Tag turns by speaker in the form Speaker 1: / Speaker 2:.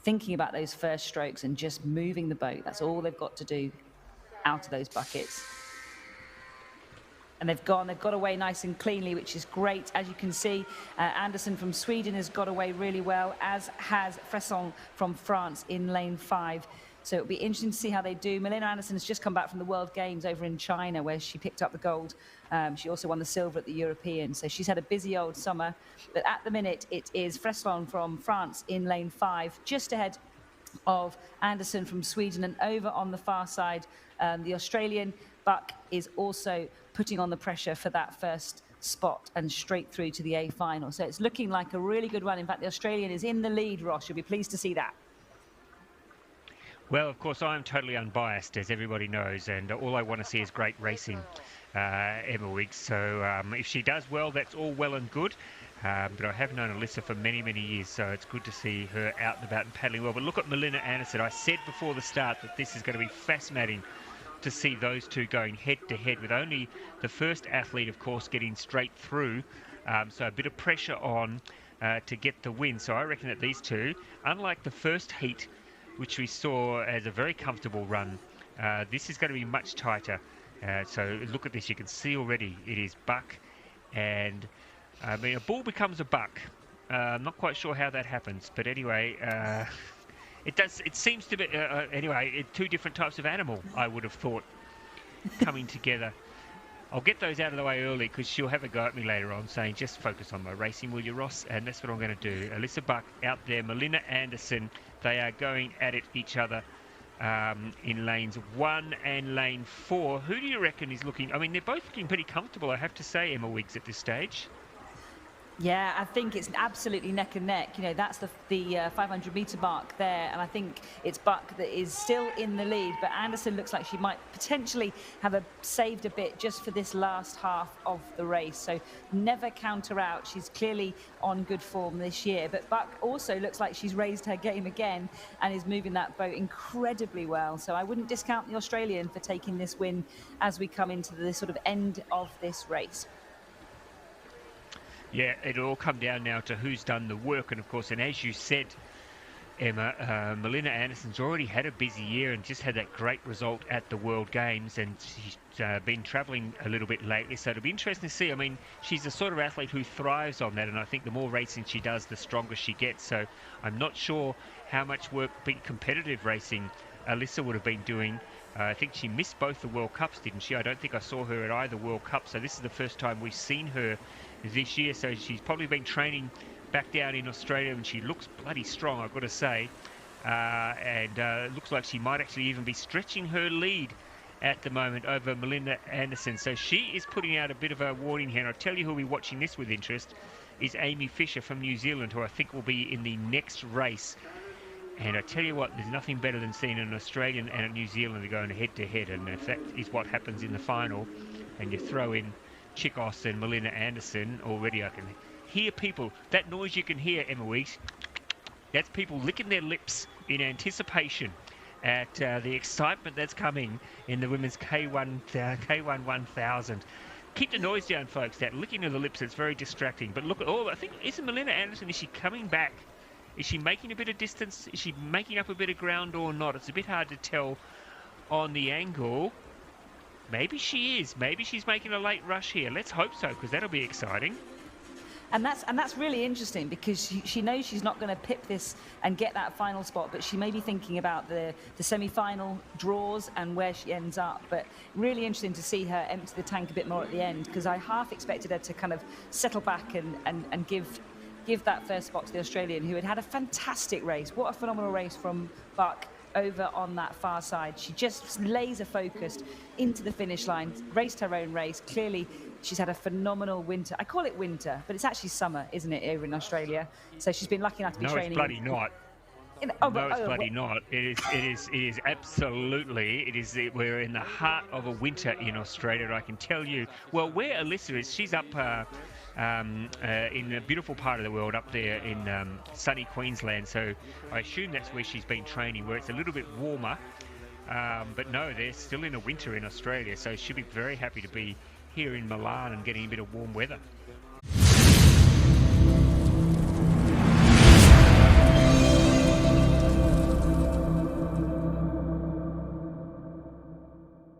Speaker 1: thinking about those first strokes and just moving the boat. That's all they've got to do out of those buckets. And they've got away nice and cleanly, which is great. As you can see, Anderson from Sweden has got away really well, as has Fresson from France in lane 5. So it'll be interesting to see how they do. Milena Anderson has just come back from the World Games over in China, where she picked up the gold. She also won the silver at the European. So she's had a busy old summer. But at the minute, it is Fresson from France in lane 5, just ahead of Anderson from Sweden. And over on the far side, the Australian Buck is also putting on the pressure for that first spot and straight through to the A final. So it's looking like a really good run. In fact, the Australian is in the lead, Ross. You'll be pleased to see that.
Speaker 2: Well, of course, I'm totally unbiased, as everybody knows, and all I want to see is great racing, Emma Wiggs. So if she does well, that's all well and good. But I have known Alyssa for many, many years, so it's good to see her out and about and paddling well. But look at Milena Anderson. I said before the start that this is going to be fascinating to see those two going head-to-head, with only the first athlete, of course, getting straight through. So a bit of pressure on to get the win. So I reckon that these two, unlike the first heat, which we saw as a very comfortable run, this is going to be much tighter. So look at this. You can see already it is buck, and I mean, a bull becomes a buck. I'm not quite sure how that happens, but anyway, it does. It seems to be anyway. Two different types of animal, I would have thought, coming together. I'll get those out of the way early because she'll have a go at me later on, saying, "Just focus on my racing, will you, Ross?" And that's what I'm going to do. Alyssa Buck out there, Milena Anderson. They are going at it each other in lanes 1 and lane 4. Who do you reckon is looking? I mean, they're both looking pretty comfortable, I have to say, Emma Wiggs, at this stage.
Speaker 1: Yeah, I think it's absolutely neck and neck. You know, that's the 500-meter mark there, and I think it's Buck that is still in the lead, but Anderson looks like she might potentially have saved a bit just for this last half of the race. So never count her out. She's clearly on good form this year, but Buck also looks like she's raised her game again and is moving that boat incredibly well. So I wouldn't discount the Australian for taking this win as we come into the sort of end of this race.
Speaker 2: Yeah, it'll all come down now to who's done the work. And, of course, and as you said, Emma, Milena Anderson's already had a busy year and just had that great result at the World Games. And she's been travelling a little bit lately. So it'll be interesting to see. I mean, she's the sort of athlete who thrives on that. And I think the more racing she does, the stronger she gets. So I'm not sure how much work, big competitive racing, Alyssa would have been doing. I think she missed both the World Cups, didn't she? I don't think I saw her at either World Cup. So this is the first time we've seen her this year. So she's probably been training back down in Australia, and she looks bloody strong, I've got to say. And it looks like she might actually even be stretching her lead at the moment over Milena Anderson. So she is putting out a bit of a warning here. And I'll tell you who will be watching this with interest is Amy Fisher from New Zealand, who I think will be in the next race. And I tell you what, there's nothing better than seeing an Australian and a New Zealander going head-to-head. And if that is what happens in the final, and you throw in Chicos and Milena Anderson, already I can hear people. That noise you can hear, Emma Weeks, that's people licking their lips in anticipation at the excitement that's coming in the women's K1 1000. Keep the noise down, folks. That licking of the lips, it's very distracting. But look at all, I think, isn't Milena Anderson, is she coming back? Is she making a bit of distance? Is she making up a bit of ground or not? It's a bit hard to tell on the angle. Maybe she is. Maybe she's making a late rush here. Let's hope so, because that'll be exciting.
Speaker 1: And that's really interesting, because she knows she's not going to pip this and get that final spot, but she may be thinking about the semi-final draws and where she ends up. But really interesting to see her empty the tank a bit more at the end, because I half expected her to kind of settle back and give that first spot to the Australian, who had a fantastic race. What a phenomenal race from Buck over on that far side. She just laser focused into the finish line, raced her own race. Clearly she's had a phenomenal winter. I call it winter, but it's actually summer, isn't it, over in Australia? So she's been lucky enough to be training.
Speaker 2: No, it's bloody not. It's bloody not. It is absolutely. We're in the heart of a winter in Australia, I can tell you. Well, where Alyssa is, she's up in a beautiful part of the world, up there in sunny Queensland. So I assume that's where she's been training, where it's a little bit warmer. But no, they're still in a winter in Australia. So she'll be very happy to be here in Milan and getting a bit of warm weather.